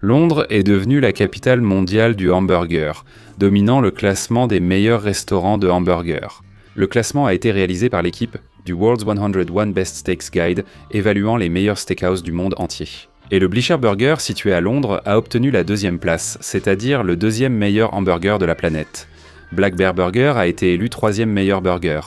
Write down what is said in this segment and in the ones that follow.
Londres est devenue la capitale mondiale du hamburger, dominant le classement des meilleurs restaurants de hamburgers. Le classement a été réalisé par l'équipe du World's 101 Best Steaks Guide, évaluant les meilleurs steakhouses du monde entier. Et le Blisher Burger, situé à Londres, a obtenu la 2e place, c'est-à-dire le 2e meilleur hamburger de la planète. Black Bear Burger a été élu 3e meilleur burger.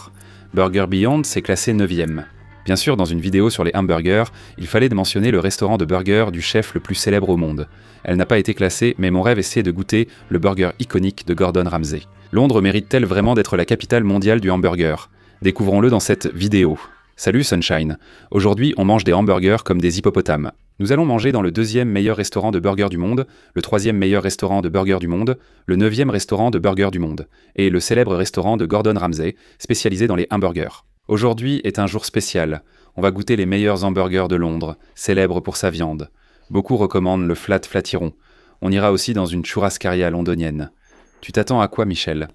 Burger Beyond s'est classé 9e. Bien sûr, dans une vidéo sur les hamburgers, il fallait mentionner le restaurant de burger du chef le plus célèbre au monde. Elle n'a pas été classée, mais mon rêve est de goûter le burger iconique de Gordon Ramsay. Londres mérite-t-elle vraiment d'être la capitale mondiale du hamburger? Découvrons-le dans cette vidéo. Salut Sunshine. Aujourd'hui, on mange des hamburgers comme des hippopotames. Nous allons manger dans le 2e meilleur restaurant de burger du monde, le 3e meilleur restaurant de burger du monde, le 9e restaurant de burger du monde, et le célèbre restaurant de Gordon Ramsay, spécialisé dans les hamburgers. Aujourd'hui est un jour spécial. On va goûter les meilleurs hamburgers de Londres, célèbre pour sa viande. Beaucoup recommandent le Flat Flatiron. On ira aussi dans une churrascaria londonienne. Tu t'attends à quoi, Michel?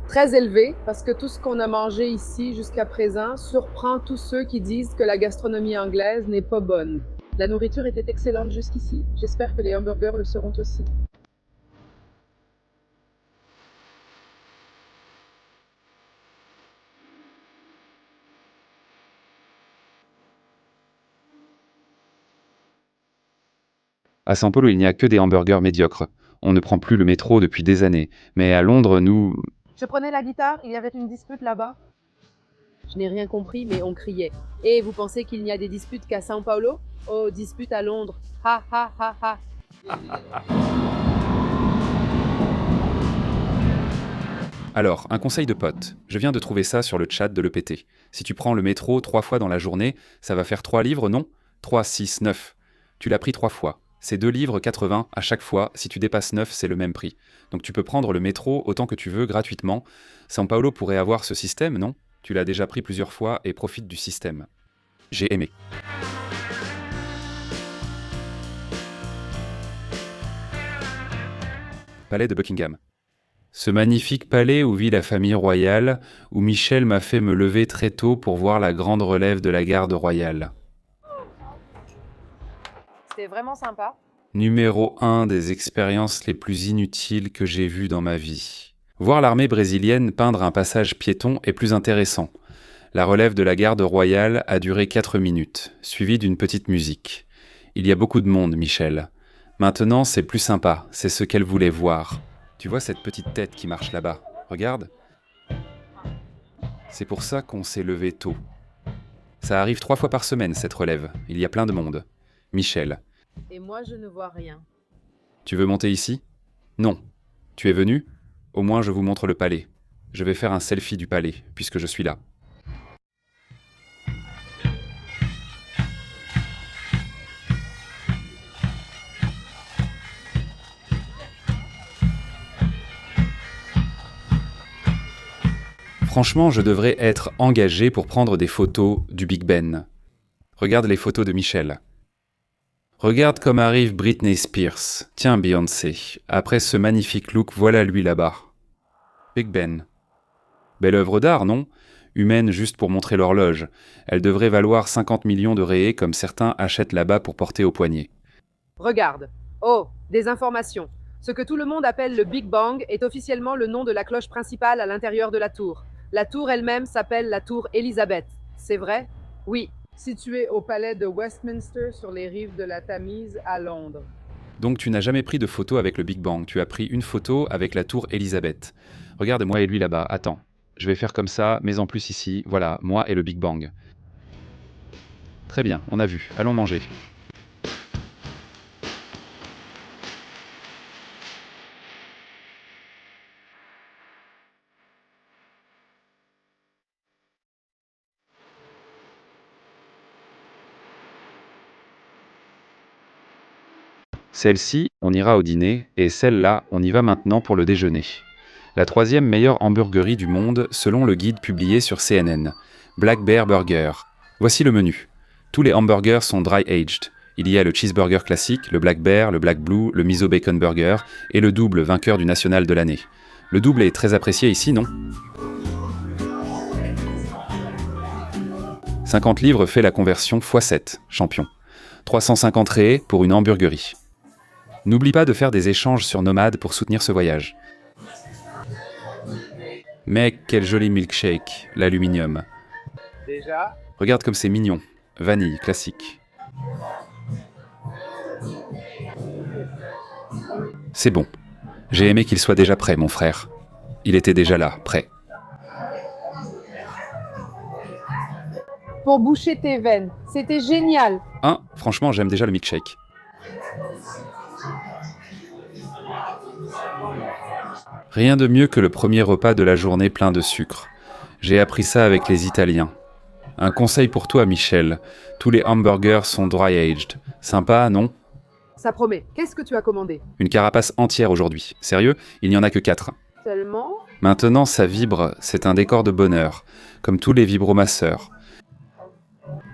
Très élevé, parce que tout ce qu'on a mangé ici jusqu'à présent surprend tous ceux qui disent que la gastronomie anglaise n'est pas bonne. La nourriture était excellente jusqu'ici. J'espère que les hamburgers le seront aussi. À São Paulo, il n'y a que des hamburgers médiocres. On ne prend plus le métro depuis des années. Mais à Londres, nous... Je prenais la guitare, il y avait une dispute là-bas. Je n'ai rien compris, mais on criait. Et vous pensez qu'il n'y a des disputes qu'à São Paulo? Oh, dispute à Londres. Ha ha ha ha. Alors, un conseil de pote. Je viens de trouver ça sur le chat de l'EPT. Si tu prends le métro 3 fois dans la journée, ça va faire 3 livres, non? 3, 6, 9. Tu l'as pris 3 fois. C'est 2 livres 80 à chaque fois. Si tu dépasses 9, c'est le même prix. Donc tu peux prendre le métro autant que tu veux gratuitement. São Paulo pourrait avoir ce système, non? Tu l'as déjà pris plusieurs fois et profite du système. J'ai aimé. Palais de Buckingham. Ce magnifique palais où vit la famille royale, où Michel m'a fait me lever très tôt pour voir la grande relève de la garde royale. C'était vraiment sympa. Numéro 1 des expériences les plus inutiles que j'ai vues dans ma vie. Voir l'armée brésilienne peindre un passage piéton est plus intéressant. La relève de la garde royale a duré 4 minutes, suivie d'une petite musique. Il y a beaucoup de monde, Michel. Maintenant, c'est plus sympa, c'est ce qu'elle voulait voir. Tu vois cette petite tête qui marche là-bas? Regarde. C'est pour ça qu'on s'est levé tôt. Ça arrive 3 fois par semaine, cette relève. Il y a plein de monde. Michel. Et moi, je ne vois rien. Tu veux monter ici? Non. Tu es venu? Au moins je vous montre le palais. Je vais faire un selfie du palais, puisque je suis là. Franchement, je devrais être engagé pour prendre des photos du Big Ben. Regarde les photos de Michel. Regarde comme arrive Britney Spears. Tiens, Beyoncé. Après ce magnifique look, voilà lui là-bas. Big Ben. Belle œuvre d'art, non? Humaine juste pour montrer l'horloge. Elle devrait valoir 50 millions de réés comme certains achètent là-bas pour porter au poignet. Regarde. Oh, des informations. Ce que tout le monde appelle le Big Bang est officiellement le nom de la cloche principale à l'intérieur de la tour. La tour elle-même s'appelle la tour Elizabeth. C'est vrai? Oui. Située au palais de Westminster sur les rives de la Tamise à Londres. Donc tu n'as jamais pris de photo avec le Big Bang, tu as pris une photo avec la tour Elizabeth. Regarde moi et lui là-bas, attends. Je vais faire comme ça, mais en plus ici, voilà, moi et le Big Bang. Très bien, on a vu, allons manger. Celle-ci, on ira au dîner, et celle-là, on y va maintenant pour le déjeuner. La 3e meilleure hamburgerie du monde, selon le guide publié sur CNN. Black Bear Burger. Voici le menu. Tous les hamburgers sont dry-aged. Il y a le cheeseburger classique, le Black Bear, le Black Blue, le Miso Bacon Burger, et le double vainqueur du national de l'année. Le double est très apprécié ici, non? 50 livres fait la conversion x7, champion. 350 réés pour une hamburgerie. N'oublie pas de faire des échanges sur Nomad pour soutenir ce voyage. Mec, quel joli milkshake, l'aluminium. Déjà? Regarde comme c'est mignon. Vanille, classique. C'est bon. J'ai aimé qu'il soit déjà prêt, mon frère. Il était déjà là, prêt. Pour boucher tes veines, c'était génial. Franchement, j'aime déjà le milkshake. Rien de mieux que le premier repas de la journée plein de sucre. J'ai appris ça avec les Italiens. Un conseil pour toi, Michel. Tous les hamburgers sont dry-aged. Sympa, non? Ça promet. Qu'est-ce que tu as commandé? Une carapace entière aujourd'hui. Sérieux? Il n'y en a que 4. Seulement? Maintenant, ça vibre. C'est un décor de bonheur. Comme tous les vibromasseurs.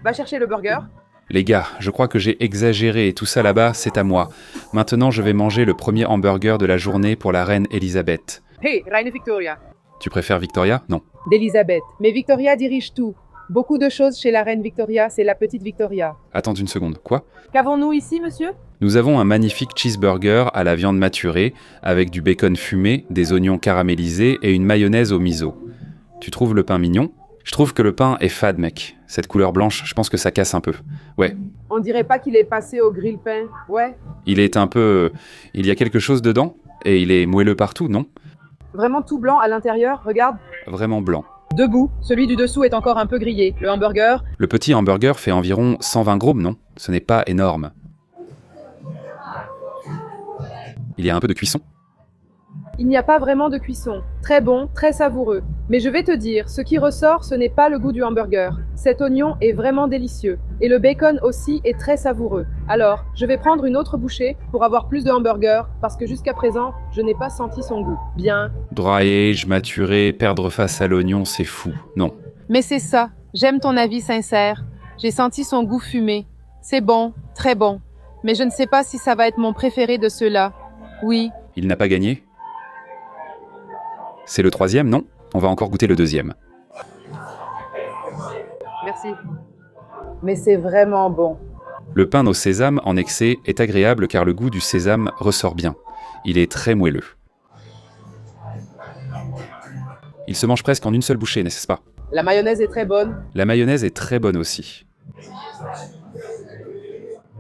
Va chercher le burger. Les gars, je crois que j'ai exagéré et tout ça là-bas, c'est à moi. Maintenant, je vais manger le premier hamburger de la journée pour la reine Elisabeth. Hey, Reine Victoria. Tu préfères Victoria? Non. D'Elisabeth. Mais Victoria dirige tout. Beaucoup de choses chez la reine Victoria, c'est la petite Victoria. Attends une seconde. Quoi? Qu'avons-nous ici, monsieur? Nous avons un magnifique cheeseburger à la viande maturée, avec du bacon fumé, des oignons caramélisés et une mayonnaise au miso. Tu trouves le pain mignon? Je trouve que le pain est fade, mec. Cette couleur blanche, je pense que ça casse un peu. Ouais. On dirait pas qu'il est passé au grill-pain. Ouais. Il est un peu... Il y a quelque chose dedans, et il est moelleux partout, non? Vraiment tout blanc à l'intérieur, regarde. Vraiment blanc. Debout, celui du dessous est encore un peu grillé. Le hamburger, Le petit hamburger fait environ 120 grammes, non? Ce n'est pas énorme. Il y a un peu de cuisson? il n'y a pas vraiment de cuisson. Très bon, très savoureux. Mais je vais te dire, ce qui ressort, ce n'est pas le goût du hamburger. Cet oignon est vraiment délicieux. Et le bacon aussi est très savoureux. Alors, je vais prendre une autre bouchée pour avoir plus de hamburger, parce que jusqu'à présent, je n'ai pas senti son goût. Bien. Dry age, maturé, perdre face à l'oignon, c'est fou. Non. Mais c'est ça. J'aime ton avis sincère. J'ai senti son goût fumé. C'est bon, très bon. Mais je ne sais pas si ça va être mon préféré de ceux-là. Oui. Il n'a pas gagné? C'est le troisième, non? On va encore goûter le deuxième. Merci. Mais c'est vraiment bon. Le pain au sésame en excès est agréable car le goût du sésame ressort bien. Il est très moelleux. Il se mange presque en une seule bouchée, n'est-ce pas? La mayonnaise est très bonne. La mayonnaise est très bonne aussi.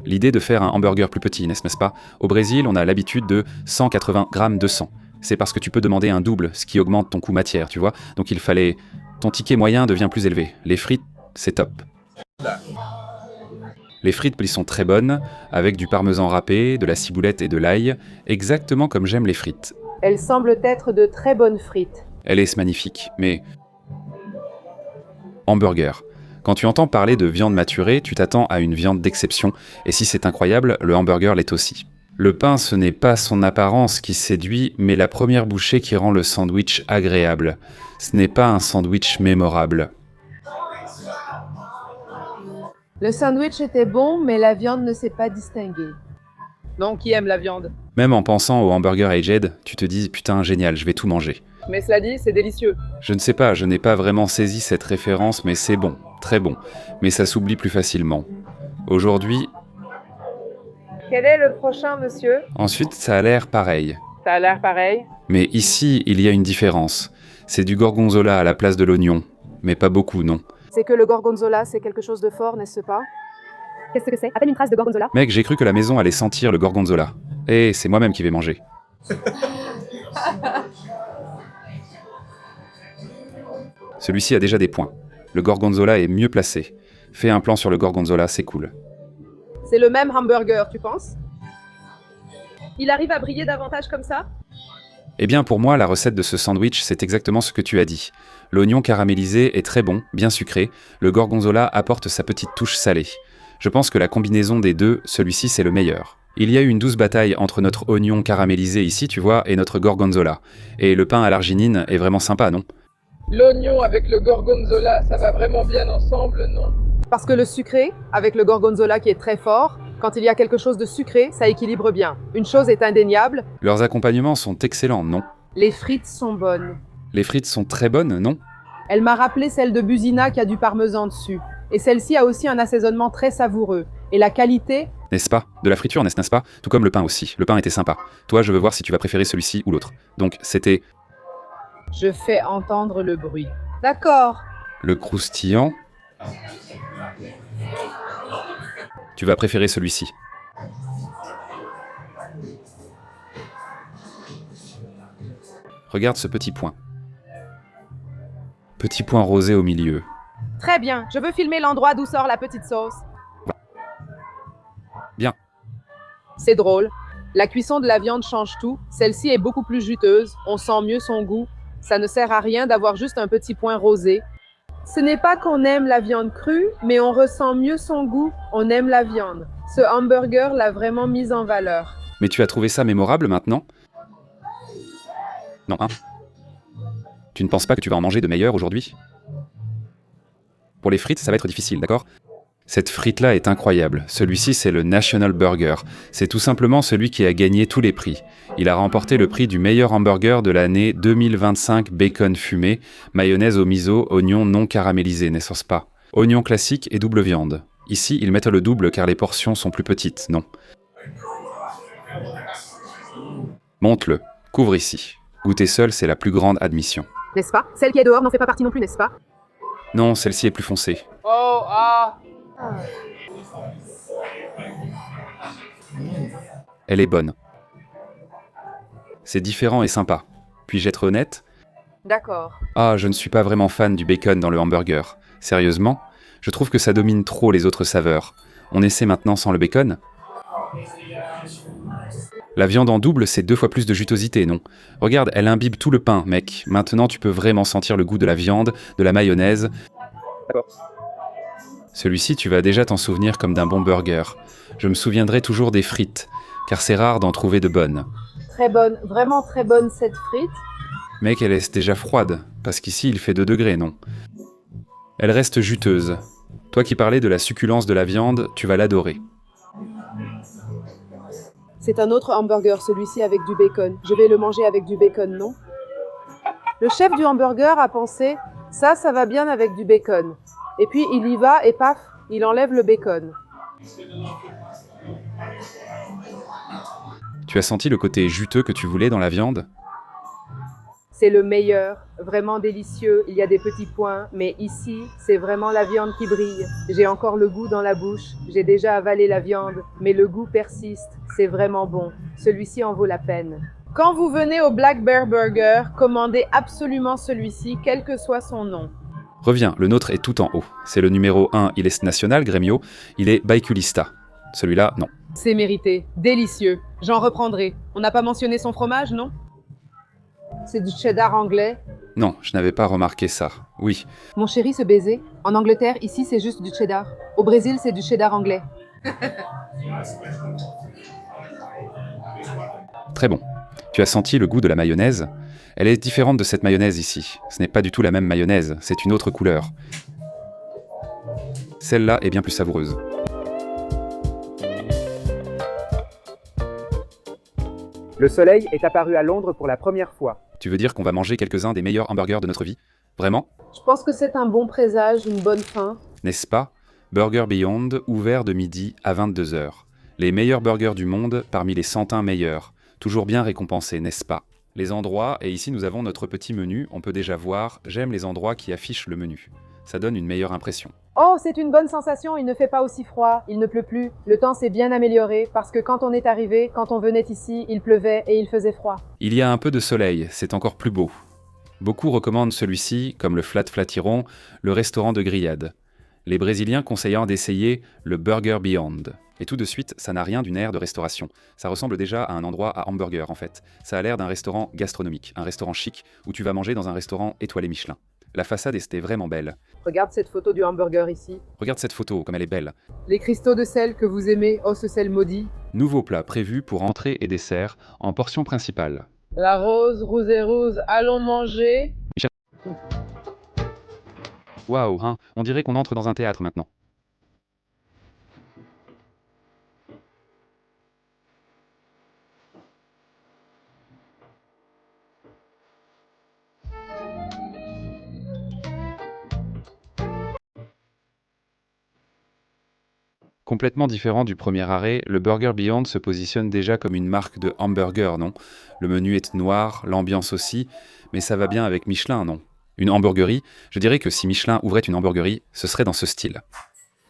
L'idée de faire un hamburger plus petit, n'est-ce pas? Au Brésil, on a l'habitude de 180 grammes de sang. C'est parce que tu peux demander un double, ce qui augmente ton coût matière, tu vois. Donc il fallait... Ton ticket moyen devient plus élevé. Les frites, c'est top. Les frites, elles sont très bonnes, avec du parmesan râpé, de la ciboulette et de l'ail, exactement comme j'aime les frites. Elles semblent être de très bonnes frites. Elle est magnifique, mais... Hamburger. Quand tu entends parler de viande maturée, tu t'attends à une viande d'exception, et si c'est incroyable, le hamburger l'est aussi. Le pain, ce n'est pas son apparence qui séduit, mais la première bouchée qui rend le sandwich agréable. Ce n'est pas un sandwich mémorable. Le sandwich était bon, mais la viande ne s'est pas distinguée. Donc, qui aime la viande? Même en pensant au hamburger aged, tu te dis « Putain, génial, je vais tout manger ». Mais cela dit, c'est délicieux. Je ne sais pas, je n'ai pas vraiment saisi cette référence, mais c'est bon, très bon. Mais ça s'oublie plus facilement. Aujourd'hui... Quel est le prochain, monsieur? Ensuite, ça a l'air pareil. Ça a l'air pareil. Mais ici, il y a une différence. C'est du gorgonzola à la place de l'oignon. Mais pas beaucoup, non. C'est que le gorgonzola, c'est quelque chose de fort, n'est-ce pas? Qu'est-ce que c'est? À peine une trace de gorgonzola? Mec, j'ai cru que la maison allait sentir le gorgonzola. Et c'est moi-même qui vais manger. Celui-ci a déjà des points. Le gorgonzola est mieux placé. Fais un plan sur le gorgonzola, c'est cool. C'est le même hamburger, tu penses? Il arrive à briller davantage comme ça? Eh bien, pour moi, la recette de ce sandwich, c'est exactement ce que tu as dit. L'oignon caramélisé est très bon, bien sucré. Le gorgonzola apporte sa petite touche salée. Je pense que la combinaison des deux, celui-ci, c'est le meilleur. Il y a eu une douce bataille entre notre oignon caramélisé ici, tu vois, et notre gorgonzola. Et le pain à l'arginine est vraiment sympa, non? L'oignon avec le gorgonzola, ça va vraiment bien ensemble, non? Parce que le sucré, avec le gorgonzola qui est très fort, quand il y a quelque chose de sucré, ça équilibre bien. Une chose est indéniable, Leurs accompagnements sont excellents, non? les frites sont bonnes. Les frites sont très bonnes, non? Elle m'a rappelé celle de Busina qui a du parmesan dessus. Et celle-ci a aussi un assaisonnement très savoureux. Et la qualité? N'est-ce pas? De la friture, n'est-ce pas? Tout comme le pain aussi. Le pain était sympa. Toi, je veux voir si tu vas préférer celui-ci ou l'autre. Donc, c'était Je fais entendre le bruit. D'accord. le croustillant. Tu vas préférer celui-ci. Regarde ce petit point. Petit point rosé au milieu. Très bien, je veux filmer l'endroit d'où sort la petite sauce. Bien. C'est drôle. La cuisson de la viande change tout. Celle-ci est beaucoup plus juteuse. On sent mieux son goût. Ça ne sert à rien d'avoir juste un petit point rosé. Ce n'est pas qu'on aime la viande crue, mais on ressent mieux son goût. On aime la viande. Ce hamburger l'a vraiment mise en valeur. Mais tu as trouvé ça mémorable maintenant? Non, hein? Tu ne penses pas que tu vas en manger de meilleur aujourd'hui? Pour les frites, ça va être difficile, d'accord? Cette frite-là est incroyable. Celui-ci, c'est le National Burger. C'est tout simplement celui qui a gagné tous les prix. Il a remporté le prix du meilleur hamburger de l'année 2025 bacon fumé, mayonnaise au miso, oignons non caramélisés, n'est-ce pas? Oignons classiques et double viande. Ici, ils mettent le double car les portions sont plus petites, non? Monte-le. Couvre ici. Goûter seul, c'est la plus grande admission. N'est-ce pas? Celle qui est dehors n'en fait pas partie non plus, n'est-ce pas? Non, celle-ci est plus foncée. Oh, ah. Elle est bonne. C'est différent et sympa. Puis-je être honnête? D'accord. Ah, je ne suis pas vraiment fan du bacon dans le hamburger. Sérieusement? Je trouve que ça domine trop les autres saveurs. On essaie maintenant sans le bacon? La viande en double, c'est 2 fois plus de jutosité, non? Regarde, elle imbibe tout le pain, mec. Maintenant, tu peux vraiment sentir le goût de la viande, de la mayonnaise. D'accord. Celui-ci, tu vas déjà t'en souvenir comme d'un bon burger. Je me souviendrai toujours des frites, car c'est rare d'en trouver de bonnes. Très bonne, vraiment très bonne cette frite. Mec, elle est déjà froide, parce qu'ici il fait 2 degrés, non? Elle reste juteuse. Toi qui parlais de la succulence de la viande, tu vas l'adorer. C'est un autre hamburger, celui-ci avec du bacon. Je vais le manger avec du bacon, non? Le chef du hamburger a pensé, ça va bien avec du bacon. Et puis il y va et paf, il enlève le bacon. Tu as senti le côté juteux que tu voulais dans la viande? C'est le meilleur, vraiment délicieux. Il y a des petits points, mais ici, c'est vraiment la viande qui brille. J'ai encore le goût dans la bouche. J'ai déjà avalé la viande, mais le goût persiste. C'est vraiment bon. Celui-ci en vaut la peine. Quand vous venez au Black Bear Burger, commandez absolument celui-ci, quel que soit son nom. Reviens, le nôtre est tout en haut. C'est le numéro 1, il est national, Gremio. Il est Baikulista. Celui-là, non. C'est mérité. Délicieux. J'en reprendrai. On n'a pas mentionné son fromage, non? C'est du cheddar anglais. Non, je n'avais pas remarqué ça. Oui, Mon chéri, ce baiser. En Angleterre, ici, c'est juste du cheddar. Au Brésil, c'est du cheddar anglais. très bon. Tu as senti le goût de la mayonnaise? Elle est différente de cette mayonnaise ici. Ce n'est pas du tout la même mayonnaise, c'est une autre couleur. Celle-là est bien plus savoureuse. Le soleil est apparu à Londres pour la première fois. Tu veux dire qu'on va manger quelques-uns des meilleurs hamburgers de notre vie? Vraiment? Je pense que c'est un bon présage, une bonne fin. N'est-ce pas? Burger Beyond, ouvert de midi à 22h. Les meilleurs burgers du monde parmi les 101 meilleurs. Toujours bien récompensés, n'est-ce pas? Les endroits, et ici nous avons notre petit menu, on peut déjà voir, j'aime les endroits qui affichent le menu. Ça donne une meilleure impression. Oh, c'est une bonne sensation, il ne fait pas aussi froid, il ne pleut plus. Le temps s'est bien amélioré parce que quand on est arrivé, quand on venait ici, il pleuvait et il faisait froid. Il y a un peu de soleil, c'est encore plus beau. Beaucoup recommandent celui-ci, comme le Flat Flatiron, le restaurant de grillade. Les Brésiliens conseillant d'essayer le Burger Beyond. Et tout de suite, ça n'a rien d'une aire de restauration. Ça ressemble déjà à un endroit à hamburger en fait. Ça a l'air d'un restaurant gastronomique, un restaurant chic, où tu vas manger dans un restaurant étoilé Michelin. La façade était vraiment belle. Regarde cette photo du hamburger ici. Regarde cette photo, comme elle est belle. Les cristaux de sel que vous aimez, oh ce sel maudit. Nouveau plat prévu pour entrée et dessert, en portion principale. La rose, rouge et rouge, allons manger. Waouh, hein, on dirait qu'on entre dans un théâtre maintenant. Complètement différent du premier arrêt, le Burger Beyond se positionne déjà comme une marque de hamburger, non? Le menu est noir, l'ambiance aussi, mais ça va bien avec Michelin, non? Une hamburgerie, je dirais que si Michelin ouvrait une hamburgerie, ce serait dans ce style.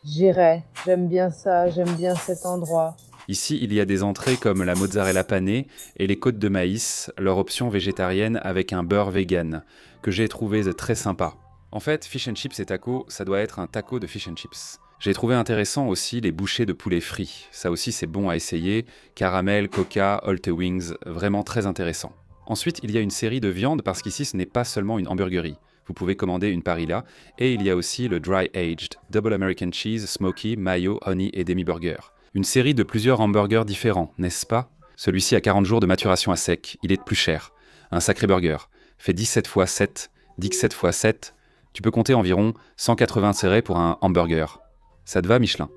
J'irai. J'aime bien ça, j'aime bien cet endroit. Ici, il y a des entrées comme la mozzarella panée et les côtes de maïs, leur option végétarienne avec un beurre vegan, que j'ai trouvé très sympa. En fait, fish and chips et taco, ça doit être un taco de fish and chips. J'ai trouvé intéressant aussi les bouchées de poulet frit. Ça aussi, c'est bon à essayer. Caramel, coca, Holte Wings, vraiment très intéressant. Ensuite, il y a une série de viandes parce qu'ici, ce n'est pas seulement une hamburgerie. Vous pouvez commander une parilla. Et il y a aussi le Dry Aged, Double American Cheese, Smoky, Mayo, Honey et Demi Burger. Une série de plusieurs hamburgers différents, n'est-ce pas? Celui-ci a 40 jours de maturation à sec. Il est plus cher. Un sacré burger. Fait 17 x 7. 17 x 7. Tu peux compter environ 180 serrés pour un hamburger. Ça te va, Michelin?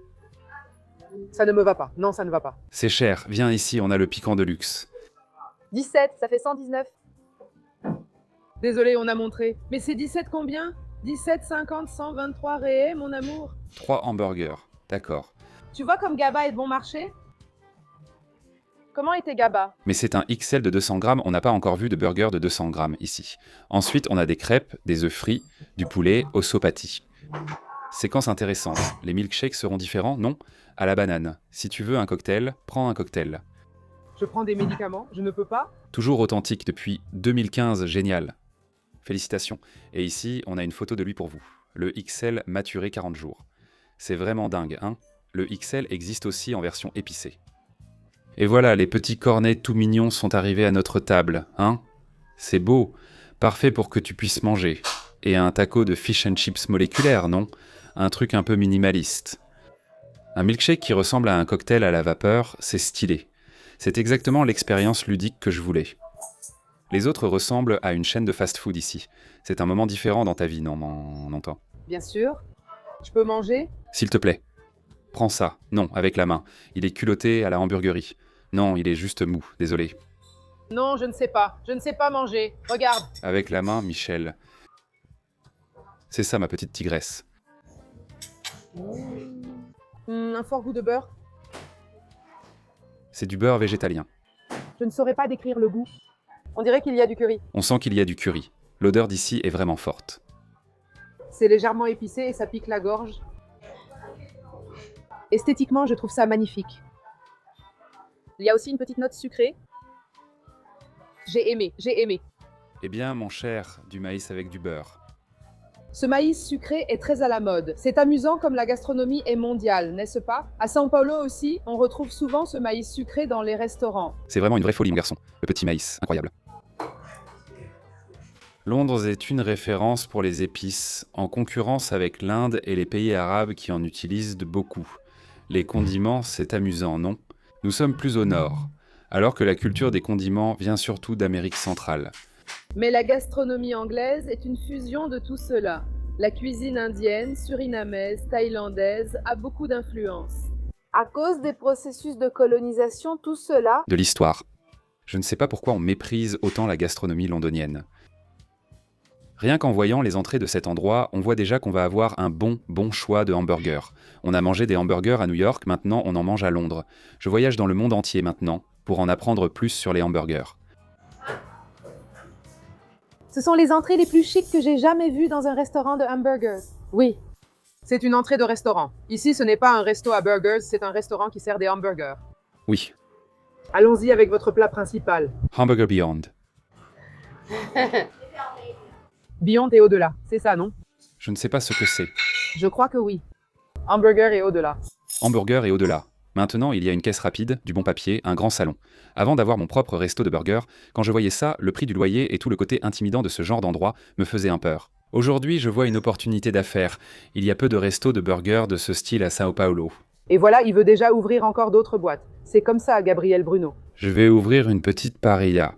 Ça ne me va pas. Non, ça ne va pas. C'est cher, viens ici, on a le piquant de luxe. 17, ça fait 119. Désolé, on a montré. Mais c'est 17 combien? 17, 50, 123 réés, mon amour. 3 hamburgers, d'accord. Tu vois comme Gaba est de bon marché? Comment était Gaba? Mais c'est un XL de 200 grammes, on n'a pas encore vu de burger de 200 grammes ici. Ensuite, on a des crêpes, des œufs frits, du poulet, ossopati. Séquence intéressante. Les milkshakes seront différents, non? À la banane. Si tu veux un cocktail, prends un cocktail. Je prends des médicaments, je ne peux pas. Toujours authentique depuis 2015, génial. Félicitations. Et ici, on a une photo de lui pour vous. Le XL maturé 40 jours. C'est vraiment dingue, hein? Le XL existe aussi en version épicée. Et voilà, les petits cornets tout mignons sont arrivés à notre table, hein? C'est beau, parfait pour que tu puisses manger. Et un taco de fish and chips moléculaire, non? Un truc un peu minimaliste. Un milkshake qui ressemble à un cocktail à la vapeur, c'est stylé. C'est exactement l'expérience ludique que je voulais. Les autres ressemblent à une chaîne de fast-food ici. C'est un moment différent dans ta vie, non, on entend. Bien sûr. Je peux manger? S'il te plaît. Prends ça. Non, avec la main. Il est culotté à la hamburgerie. Non, il est juste mou, désolé. Non, je ne sais pas. Je ne sais pas manger. Regarde. Avec la main, Michel. C'est ça, ma petite tigresse. Un fort goût de beurre. C'est du beurre végétalien. Je ne saurais pas décrire le goût. On dirait qu'il y a du curry. On sent qu'il y a du curry. L'odeur d'ici est vraiment forte. C'est légèrement épicé et ça pique la gorge. Esthétiquement, je trouve ça magnifique. Il y a aussi une petite note sucrée. J'ai aimé. Eh bien, mon cher, du maïs avec du beurre. Ce maïs sucré est très à la mode. C'est amusant comme la gastronomie est mondiale, n'est-ce pas? À São Paulo aussi, on retrouve souvent ce maïs sucré dans les restaurants. C'est vraiment une vraie folie, mon garçon. Le petit maïs, incroyable. Londres est une référence pour les épices, en concurrence avec l'Inde et les pays arabes qui en utilisent beaucoup. Les condiments, c'est amusant, non? Nous sommes plus au nord, alors que la culture des condiments vient surtout d'Amérique centrale. Mais la gastronomie anglaise est une fusion de tout cela. La cuisine indienne, surinamaise, thaïlandaise a beaucoup d'influence. À cause des processus de colonisation, tout cela... De l'histoire. Je ne sais pas pourquoi on méprise autant la gastronomie londonienne. Rien qu'en voyant les entrées de cet endroit, on voit déjà qu'on va avoir un bon choix de hamburgers. On a mangé des hamburgers à New York, maintenant on en mange à Londres. Je voyage dans le monde entier maintenant, pour en apprendre plus sur les hamburgers. Ce sont les entrées les plus chics que j'ai jamais vues dans un restaurant de hamburgers. Oui, c'est une entrée de restaurant. Ici, ce n'est pas un resto à burgers, c'est un restaurant qui sert des hamburgers. Oui, Allons-y avec votre plat principal. Hamburger Beyond. Beyond et au-delà, c'est ça, non? Je ne sais pas ce que c'est. Je crois que oui. Hamburger et au-delà. Hamburger et au-delà. Maintenant, il y a une caisse rapide, du bon papier, un grand salon. Avant d'avoir mon propre resto de burger, quand je voyais ça, le prix du loyer et tout le côté intimidant de ce genre d'endroit me faisaient un peur. Aujourd'hui, je vois une opportunité d'affaires. Il y a peu de restos de burgers de ce style à São Paulo. Et voilà, il veut déjà ouvrir encore d'autres boîtes. C'est comme ça, Gabriel Bruno. Je vais ouvrir une petite parilla.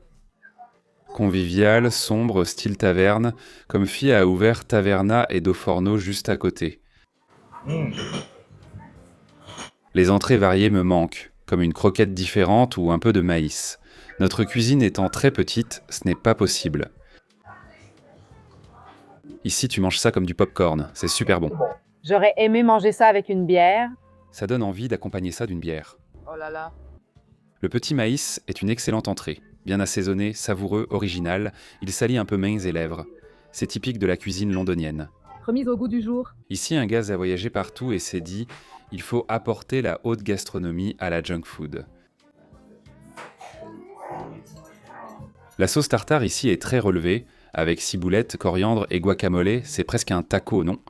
Conviviale, sombre, style taverne, comme Fille a ouvert Taverna et Do Forno juste à côté. Les entrées variées me manquent, comme une croquette différente ou un peu de maïs. Notre cuisine étant très petite, ce n'est pas possible. Ici, tu manges ça comme du popcorn, c'est super bon. J'aurais aimé manger ça avec une bière. Ça donne envie d'accompagner ça d'une bière. Oh là là. Le petit maïs est une excellente entrée. Bien assaisonné, savoureux, original, il salit un peu mains et lèvres. C'est typique de la cuisine londonienne. Remise au goût du jour. Ici, un gaz a voyagé partout et s'est dit « il faut apporter la haute gastronomie à la junk food ». La sauce tartare ici est très relevée, avec ciboulette, coriandre et guacamole, c'est presque un taco, non?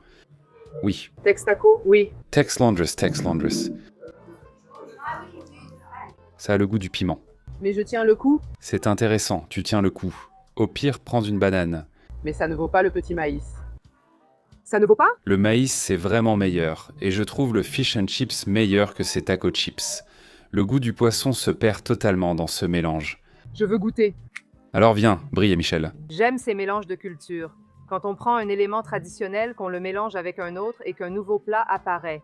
Oui. Tex taco? Oui. Tex Londres. Ça a le goût du piment. Mais je tiens le coup. C'est intéressant, tu tiens le coup. Au pire, prends une banane. Mais ça ne vaut pas le petit maïs. Ça ne vaut pas? Le maïs, c'est vraiment meilleur, et je trouve le fish and chips meilleur que ces taco chips. Le goût du poisson se perd totalement dans ce mélange. Je veux goûter. Alors viens, Brie et Michel. J'aime ces mélanges de cultures. Quand on prend un élément traditionnel, qu'on le mélange avec un autre et qu'un nouveau plat apparaît.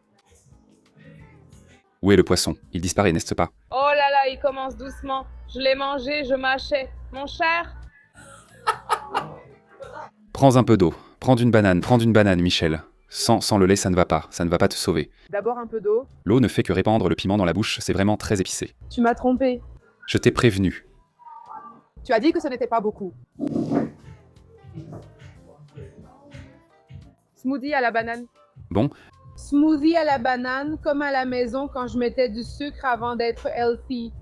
Où est le poisson? Il disparaît, n'est-ce pas? Oh là là, il commence doucement. Je l'ai mangé, je mâchais. Mon cher. Prends un peu d'eau. Prends d'une banane, Michel. Sans le lait, ça ne va pas te sauver. D'abord un peu d'eau. L'eau ne fait que répandre le piment dans la bouche, c'est vraiment très épicé. Tu m'as trompé. Je t'ai prévenu. Tu as dit que ce n'était pas beaucoup. Smoothie à la banane. Bon, Smoothie à la banane, comme à la maison quand je mettais du sucre avant d'être healthy.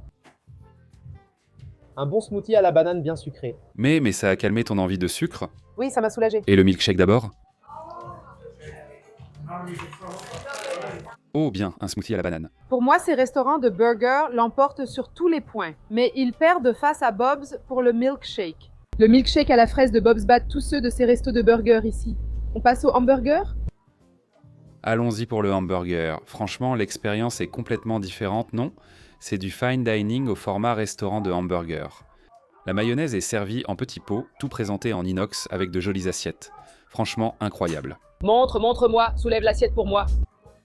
Un bon smoothie à la banane bien sucré. mais ça a calmé ton envie de sucre. Oui, ça m'a soulagé. Et le milkshake d'abord? Oh bien, un smoothie à la banane. Pour moi, ces restaurants de burgers l'emportent sur tous les points. Mais ils perdent face à Bob's pour le milkshake. Le milkshake à la fraise de Bob's bat tous ceux de ces restos de burgers ici. On passe au hamburger? Allons-y pour le hamburger. Franchement, l'expérience est complètement différente, non? C'est du fine dining au format restaurant de hamburger. La mayonnaise est servie en petits pots, tout présenté en inox avec de jolies assiettes. Franchement, incroyable. Montre-moi, soulève l'assiette pour moi.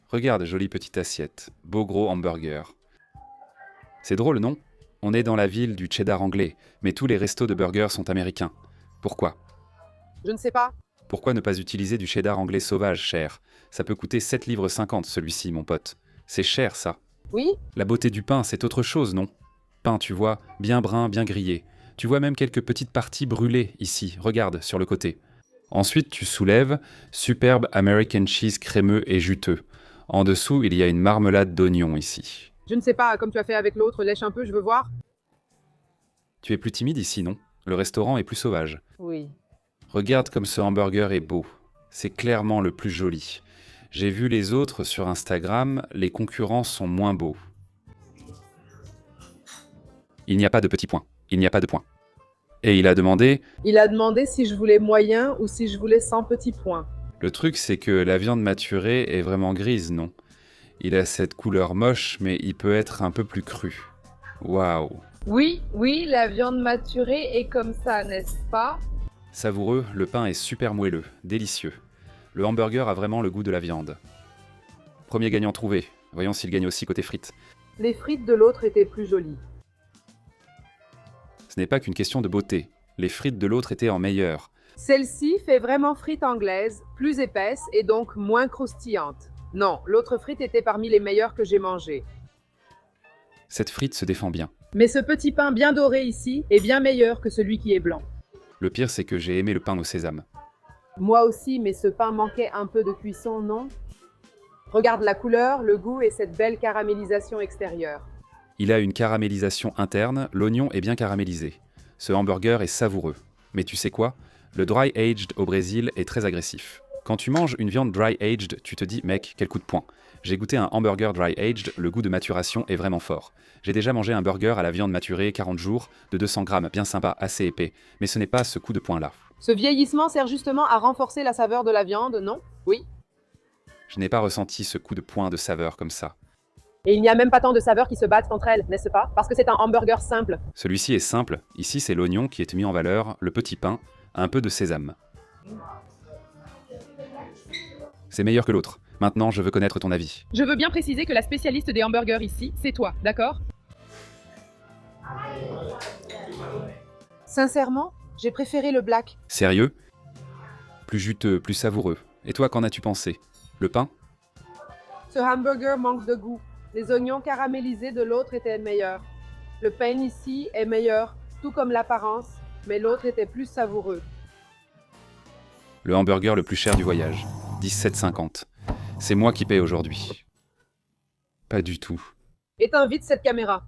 Regarde, jolie petite assiette. Beau gros hamburger. C'est drôle, non? On est dans la ville du cheddar anglais, mais tous les restos de burgers sont américains. Pourquoi? Je ne sais pas. Pourquoi ne pas utiliser du cheddar anglais sauvage, cher? Ça peut coûter 7,50 livres celui-ci, mon pote. C'est cher, ça. Oui? La beauté du pain, c'est autre chose, non? Pain, tu vois, bien brun, bien grillé. Tu vois même quelques petites parties brûlées ici, regarde, sur le côté. Ensuite, tu soulèves, superbe American cheese crémeux et juteux. En dessous, il y a une marmelade d'oignon ici. Je ne sais pas, comme tu as fait avec l'autre, lèche un peu, je veux voir. Tu es plus timide ici, non? Le restaurant est plus sauvage. Oui. Regarde comme ce hamburger est beau. C'est clairement le plus joli. J'ai vu les autres sur Instagram, les concurrents sont moins beaux. Il n'y a pas de petits points. Il n'y a pas de points. Et il a demandé... Il a demandé si je voulais moyen ou si je voulais sans petits points. Le truc, c'est que la viande maturée est vraiment grise, non? Il a cette couleur moche, mais il peut être un peu plus cru. Waouh! Oui, la viande maturée est comme ça, n'est-ce pas? Savoureux, le pain est super moelleux, délicieux. Le hamburger a vraiment le goût de la viande. Premier gagnant trouvé. Voyons s'il gagne aussi côté frites. Les frites de l'autre étaient plus jolies. Ce n'est pas qu'une question de beauté. Les frites de l'autre étaient en meilleur. Celle-ci fait vraiment frite anglaise, plus épaisse et donc moins croustillante. Non, l'autre frite était parmi les meilleures que j'ai mangées. Cette frite se défend bien. Mais ce petit pain bien doré ici est bien meilleur que celui qui est blanc. Le pire, c'est que j'ai aimé le pain au sésame. Moi aussi, mais ce pain manquait un peu de cuisson, non? Regarde la couleur, le goût et cette belle caramélisation extérieure. Il a une caramélisation interne, l'oignon est bien caramélisé. Ce hamburger est savoureux. Mais tu sais quoi? Le dry aged au Brésil est très agressif. Quand tu manges une viande dry aged, tu te dis « mec, quel coup de poing ». J'ai goûté un hamburger dry aged, le goût de maturation est vraiment fort. J'ai déjà mangé un burger à la viande maturée 40 jours, de 200 grammes, bien sympa, assez épais. Mais ce n'est pas ce coup de poing-là. Ce vieillissement sert justement à renforcer la saveur de la viande, non? Oui. Je n'ai pas ressenti ce coup de poing de saveur comme ça. Et il n'y a même pas tant de saveurs qui se battent entre elles, n'est-ce pas? Parce que c'est un hamburger simple. Celui-ci est simple. Ici, c'est l'oignon qui est mis en valeur, le petit pain, un peu de sésame. C'est meilleur que l'autre. Maintenant, je veux connaître ton avis. Je veux bien préciser que la spécialiste des hamburgers ici, c'est toi, d'accord? Sincèrement, j'ai préféré le black. Sérieux? Plus juteux, plus savoureux. Et toi, qu'en as-tu pensé? Le pain? Ce hamburger manque de goût. Les oignons caramélisés de l'autre étaient meilleurs. Le pain ici est meilleur, tout comme l'apparence, mais l'autre était plus savoureux. Le hamburger le plus cher du voyage, 17,50. C'est moi qui paye aujourd'hui. Pas du tout. Éteins vite cette caméra.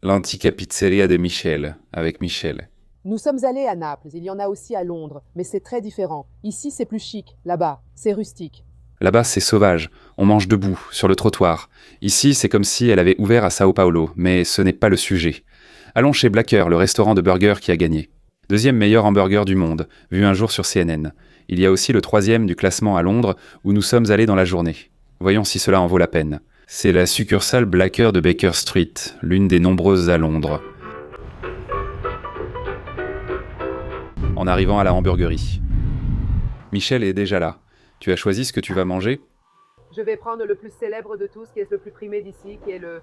L'Antica Pizzeria de Michel, avec Michel. Nous sommes allés à Naples, il y en a aussi à Londres, mais c'est très différent. Ici, c'est plus chic, là-bas, c'est rustique. Là-bas, c'est sauvage. On mange debout, sur le trottoir. Ici, c'est comme si elle avait ouvert à Sao Paulo, mais ce n'est pas le sujet. Allons chez Blacker, le restaurant de burgers qui a gagné. Deuxième meilleur hamburger du monde, vu un jour sur CNN. Il y a aussi le troisième du classement à Londres, où nous sommes allés dans la journée. Voyons si cela en vaut la peine. C'est la succursale Blacker de Baker Street, l'une des nombreuses à Londres. En arrivant à la hamburgerie. Michel est déjà là. Tu as choisi ce que tu vas manger? Je vais prendre le plus célèbre de tous, qui est le plus primé d'ici, qui est le...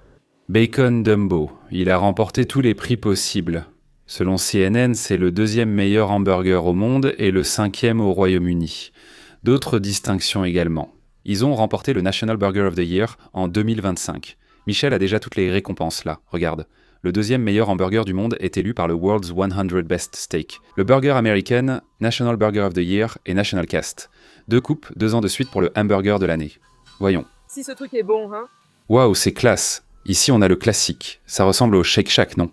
Bacon Dumbo. Il a remporté tous les prix possibles. Selon CNN, c'est le deuxième meilleur hamburger au monde et le 5e au Royaume-Uni. D'autres distinctions également. Ils ont remporté le National Burger of the Year en 2025. Michel a déjà toutes les récompenses là, regarde. Le deuxième meilleur hamburger du monde est élu par le World's 100 Best Steak. Le Burger American, National Burger of the Year et National Cast. 2 coupes, 2 ans de suite pour le hamburger de l'année. Voyons. Si ce truc est bon, hein? Waouh, c'est classe. Ici, on a le classique. Ça ressemble au Shake Shack, non?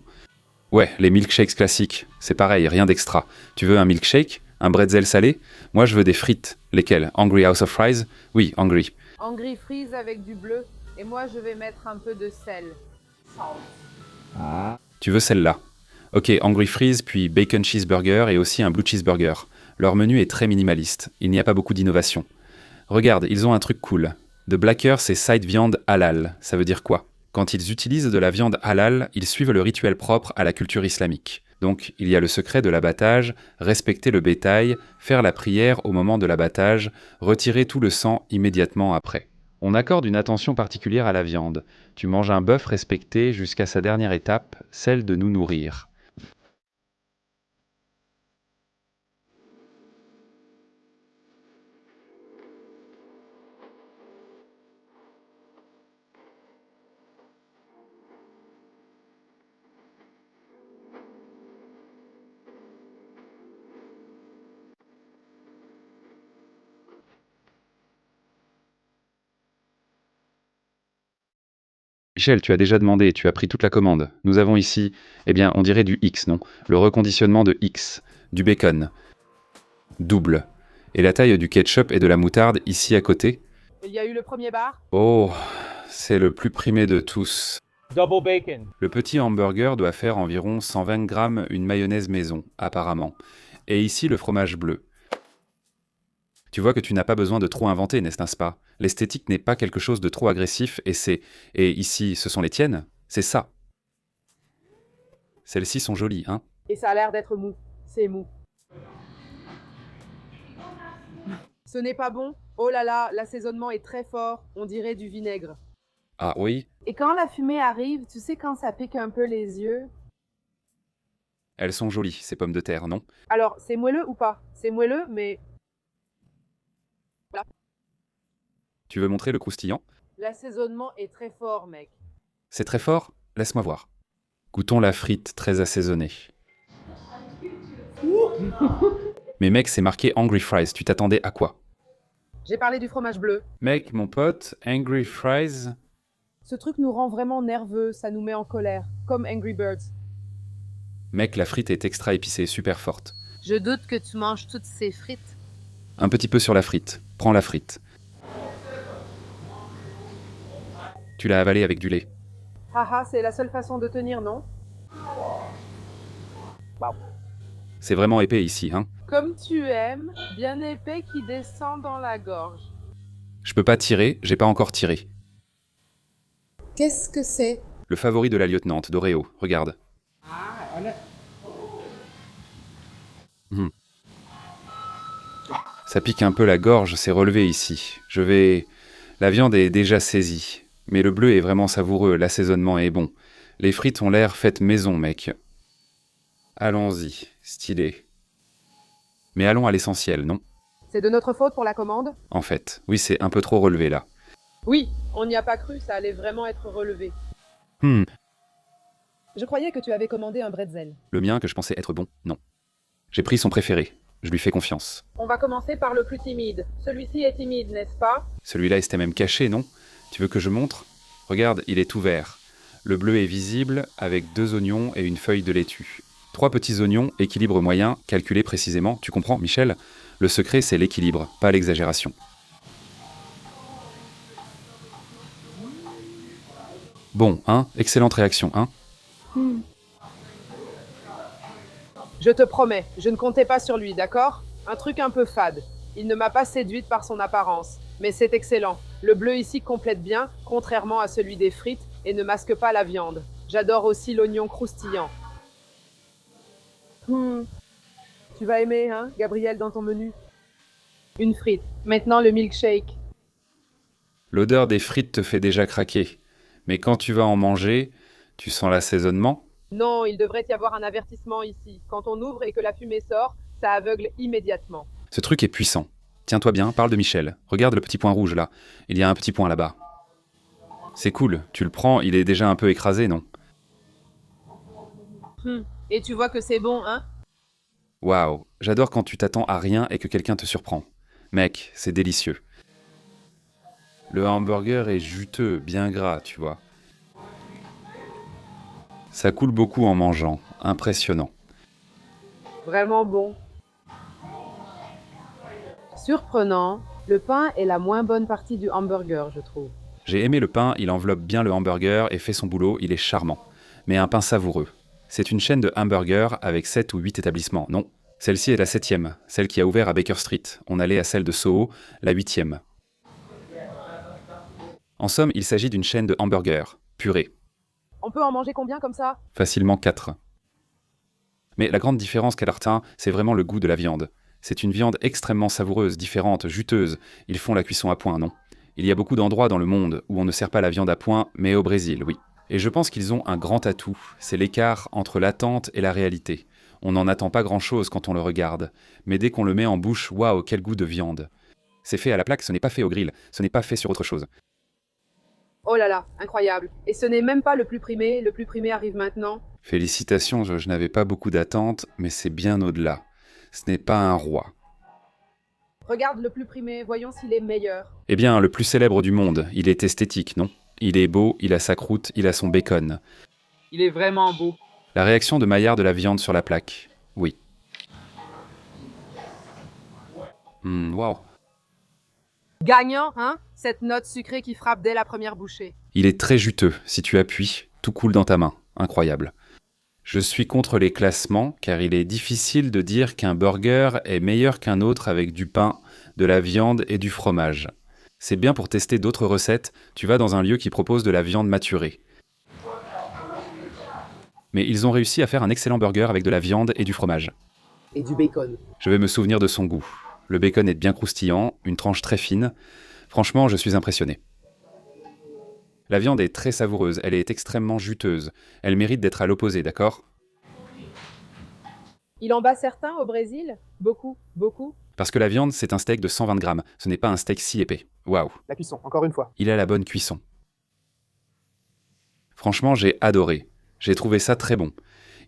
Ouais, les milkshakes classiques. C'est pareil, rien d'extra. Tu veux un milkshake? Un bretzel salé? Moi, je veux des frites. Lesquelles? Angry House of Fries? Oui, Angry. Angry Freeze avec du bleu. Et moi, je vais mettre un peu de sel. Tu veux celle-là? Ok, Angry Freeze, puis Bacon Cheeseburger et aussi un Blue Cheeseburger. Leur menu est très minimaliste. Il n'y a pas beaucoup d'innovation. Regarde, ils ont un truc cool. The Blacker, c'est side viande halal. Ça veut dire quoi? Quand ils utilisent de la viande halal, ils suivent le rituel propre à la culture islamique. Donc, il y a le secret de l'abattage, respecter le bétail, faire la prière au moment de l'abattage, retirer tout le sang immédiatement après. On accorde une attention particulière à la viande. Tu manges un bœuf respecté jusqu'à sa dernière étape, celle de nous nourrir. Michel, tu as déjà demandé, tu as pris toute la commande. Nous avons ici, eh bien, on dirait du X, non? Le reconditionnement de X, du bacon, double. Et la taille du ketchup et de la moutarde ici à côté. Il y a eu le premier bar? Oh, c'est le plus primé de tous. Double bacon. Le petit hamburger doit faire environ 120 grammes une mayonnaise maison, apparemment. Et ici, le fromage bleu. Tu vois que tu n'as pas besoin de trop inventer, n'est-ce pas? L'esthétique n'est pas quelque chose de trop agressif et ici, ce sont les tiennes? C'est ça. Celles-ci sont jolies, hein? Et ça a l'air d'être mou. C'est mou. Ce n'est pas bon? Oh là là, l'assaisonnement est très fort. On dirait du vinaigre. Ah oui? Et quand la fumée arrive, tu sais quand ça pique un peu les yeux? Elles sont jolies, ces pommes de terre, non? Alors, c'est moelleux ou pas? C'est moelleux, mais... Tu veux montrer le croustillant? L'assaisonnement est très fort, mec. C'est très fort? Laisse-moi voir. Goûtons la frite très assaisonnée. Mais mec, c'est marqué Angry Fries, tu t'attendais à quoi? J'ai parlé du fromage bleu. Mec, mon pote, Angry Fries... Ce truc nous rend vraiment nerveux, ça nous met en colère, comme Angry Birds. Mec, la frite est extra épicée, super forte. Je doute que tu manges toutes ces frites. Un petit peu sur la frite. Prends la frite. Tu l'as avalée avec du lait. Haha, c'est la seule façon de tenir, non? C'est vraiment épais ici, hein? Comme tu aimes, bien épais qui descend dans la gorge. Je peux pas tirer, j'ai pas encore tiré. Qu'est-ce que c'est? Le favori de la lieutenante, d'Oreo, regarde. Ça pique un peu la gorge, c'est relevé ici. La viande est déjà saisie. Mais le bleu est vraiment savoureux, l'assaisonnement est bon. Les frites ont l'air faites maison, mec. Allons-y, stylé. Mais allons à l'essentiel, non? C'est de notre faute pour la commande? En fait, oui, c'est un peu trop relevé là. Oui, on n'y a pas cru, ça allait vraiment être relevé. Je croyais que tu avais commandé un bretzel. Le mien que je pensais être bon, non. J'ai pris son préféré. Je lui fais confiance. On va commencer par le plus timide. Celui-ci est timide, n'est-ce pas? Celui-là était même caché, non? Tu veux que je montre? Regarde, il est tout vert. Le bleu est visible avec 2 oignons et une feuille de laitue. 3 petits oignons, équilibre moyen, calculé précisément. Tu comprends, Michel? Le secret, c'est l'équilibre, pas l'exagération. Bon, hein? Excellente réaction, hein? Je te promets, je ne comptais pas sur lui, d'accord? Un truc un peu fade. Il ne m'a pas séduite par son apparence, mais c'est excellent. Le bleu ici complète bien, contrairement à celui des frites, et ne masque pas la viande. J'adore aussi l'oignon croustillant. Tu vas aimer, hein, Gabriel, dans ton menu? Une frite. Maintenant le milkshake. L'odeur des frites te fait déjà craquer. Mais quand tu vas en manger, tu sens l'assaisonnement? Non, il devrait y avoir un avertissement ici. Quand on ouvre et que la fumée sort, ça aveugle immédiatement. Ce truc est puissant. Tiens-toi bien, parle de Michel. Regarde le petit point rouge là. Il y a un petit point là-bas. C'est cool, tu le prends, il est déjà un peu écrasé, non? Et tu vois que c'est bon, hein? Waouh, j'adore quand tu t'attends à rien et que quelqu'un te surprend. Mec, c'est délicieux. Le hamburger est juteux, bien gras, tu vois. Ça coule beaucoup en mangeant, impressionnant. Vraiment bon. Surprenant, le pain est la moins bonne partie du hamburger, je trouve. J'ai aimé le pain, il enveloppe bien le hamburger et fait son boulot, il est charmant. Mais un pain savoureux. C'est une chaîne de hamburgers avec 7 ou 8 établissements, non. Celle-ci est la 7e, celle qui a ouvert à Baker Street. On allait à celle de Soho, la 8e. En somme, il s'agit d'une chaîne de hamburgers, purée. On peut en manger combien comme ça? Facilement 4. Mais la grande différence qu'elle retient, c'est vraiment le goût de la viande. C'est une viande extrêmement savoureuse, différente, juteuse. Ils font la cuisson à point, non? Il y a beaucoup d'endroits dans le monde où on ne sert pas la viande à point, mais au Brésil, oui. Et je pense qu'ils ont un grand atout, c'est l'écart entre l'attente et la réalité. On n'en attend pas grand-chose quand on le regarde, mais dès qu'on le met en bouche, waouh, quel goût de viande. C'est fait à la plaque, ce n'est pas fait au grill, ce n'est pas fait sur autre chose. Oh là là, incroyable. Et ce n'est même pas le plus primé arrive maintenant. Félicitations, je n'avais pas beaucoup d'attentes, mais c'est bien au-delà. Ce n'est pas un roi. Regarde le plus primé, voyons s'il est meilleur. Eh bien, le plus célèbre du monde, il est esthétique, non? Il est beau, il a sa croûte, il a son bacon. Il est vraiment beau. La réaction de Maillard de la viande sur la plaque. Oui. Waouh. Gagnant, hein? Cette note sucrée qui frappe dès la première bouchée. Il est très juteux. Si tu appuies, tout coule dans ta main. Incroyable. Je suis contre les classements, car il est difficile de dire qu'un burger est meilleur qu'un autre avec du pain, de la viande et du fromage. C'est bien pour tester d'autres recettes, tu vas dans un lieu qui propose de la viande maturée. Mais ils ont réussi à faire un excellent burger avec de la viande et du fromage. Et du bacon. Je vais me souvenir de son goût. Le bacon est bien croustillant, une tranche très fine. Franchement, je suis impressionné. La viande est très savoureuse, elle est extrêmement juteuse. Elle mérite d'être à l'opposé, d'accord? Il en bat certains au Brésil? Beaucoup, beaucoup. Parce que la viande, c'est un steak de 120 grammes. Ce n'est pas un steak si épais. Waouh. La cuisson, encore une fois. Il a la bonne cuisson. Franchement, j'ai adoré. J'ai trouvé ça très bon.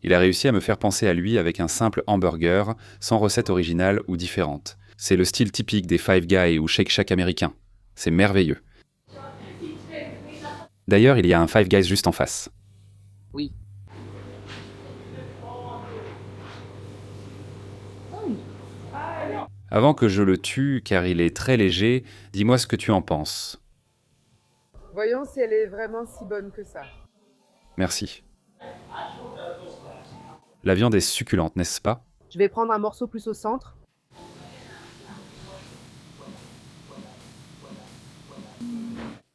Il a réussi à me faire penser à lui avec un simple hamburger, sans recette originale ou différente. C'est le style typique des Five Guys ou Shake Shack américains. C'est merveilleux. D'ailleurs, il y a un Five Guys juste en face. Oui. Avant que je le tue, car il est très léger, dis-moi ce que tu en penses. Voyons si elle est vraiment si bonne que ça. Merci. La viande est succulente, n'est-ce pas? Je vais prendre un morceau plus au centre.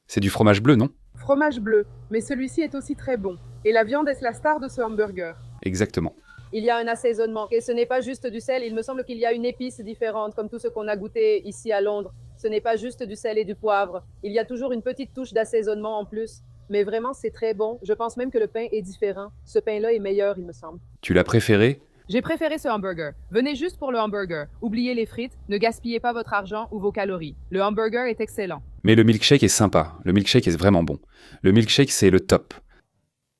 C'est du fromage bleu, non? Fromage bleu, mais celui-ci est aussi très bon. Et la viande est la star de ce hamburger. Exactement. Il y a un assaisonnement, et ce n'est pas juste du sel, il me semble qu'il y a une épice différente, comme tout ce qu'on a goûté ici à Londres. Ce n'est pas juste du sel et du poivre. Il y a toujours une petite touche d'assaisonnement en plus. Mais vraiment, c'est très bon. Je pense même que le pain est différent. Ce pain-là est meilleur, il me semble. Tu l'as préféré? J'ai préféré ce hamburger. Venez juste pour le hamburger. Oubliez les frites, ne gaspillez pas votre argent ou vos calories. Le hamburger est excellent. Mais le milkshake est sympa, le milkshake est vraiment bon. Le milkshake c'est le top.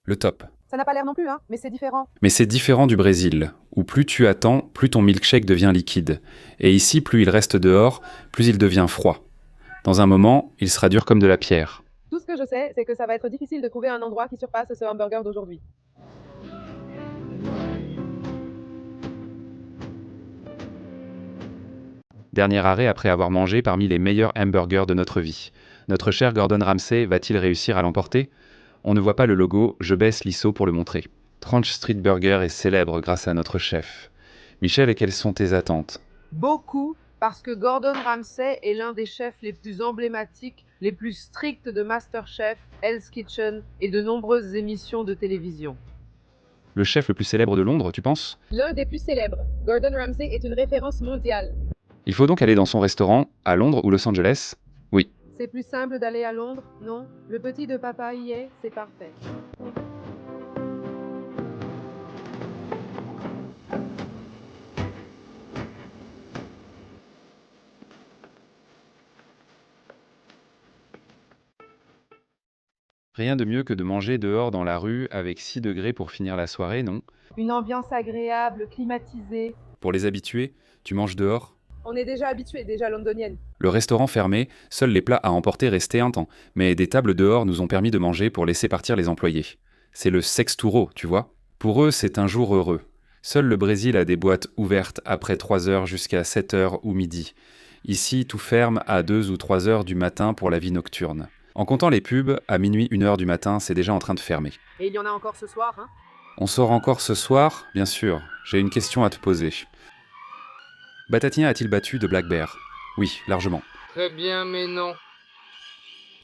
Le top. Ça n'a pas l'air non plus, hein, mais c'est différent. Mais c'est différent du Brésil, où plus tu attends, plus ton milkshake devient liquide. Et ici, plus il reste dehors, plus il devient froid. Dans un moment, il sera dur comme de la pierre. Tout ce que je sais, c'est que ça va être difficile de trouver un endroit qui surpasse ce hamburger d'aujourd'hui. Dernier arrêt après avoir mangé parmi les meilleurs hamburgers de notre vie. Notre cher Gordon Ramsay va-t-il réussir à l'emporter ? On ne voit pas le logo, je baisse l'ISO pour le montrer. Tranche Street Burger est célèbre grâce à notre chef. Michel, et quelles sont tes attentes ? Beaucoup, parce que Gordon Ramsay est l'un des chefs les plus emblématiques, les plus stricts de MasterChef, Hell's Kitchen et de nombreuses émissions de télévision. Le chef le plus célèbre de Londres, tu penses ? L'un des plus célèbres. Gordon Ramsay est une référence mondiale. Il faut donc aller dans son restaurant, à Londres ou Los Angeles ? Oui. C'est plus simple d'aller à Londres, non? Le petit de papa y est, c'est parfait. Rien de mieux que de manger dehors dans la rue avec 6 degrés pour finir la soirée, non ? Une ambiance agréable, climatisée. Pour les habitués, tu manges dehors ? On est déjà habitué, déjà londonienne. Le restaurant fermé, seuls les plats à emporter restaient un temps, mais des tables dehors nous ont permis de manger pour laisser partir les employés. C'est le sextouro, tu vois. Pour eux, c'est un jour heureux. Seul le Brésil a des boîtes ouvertes après 3 heures jusqu'à 7 heures ou midi. Ici, tout ferme à 2 ou 3 heures du matin pour la vie nocturne. En comptant les pubs, à minuit, 1 heure du matin, c'est déjà en train de fermer. Et il y en a encore ce soir, hein? On sort encore ce soir ? Bien sûr. J'ai une question à te poser. Batatinha a-t-il battu de Black Bear ? Oui, largement. Très bien, mais non.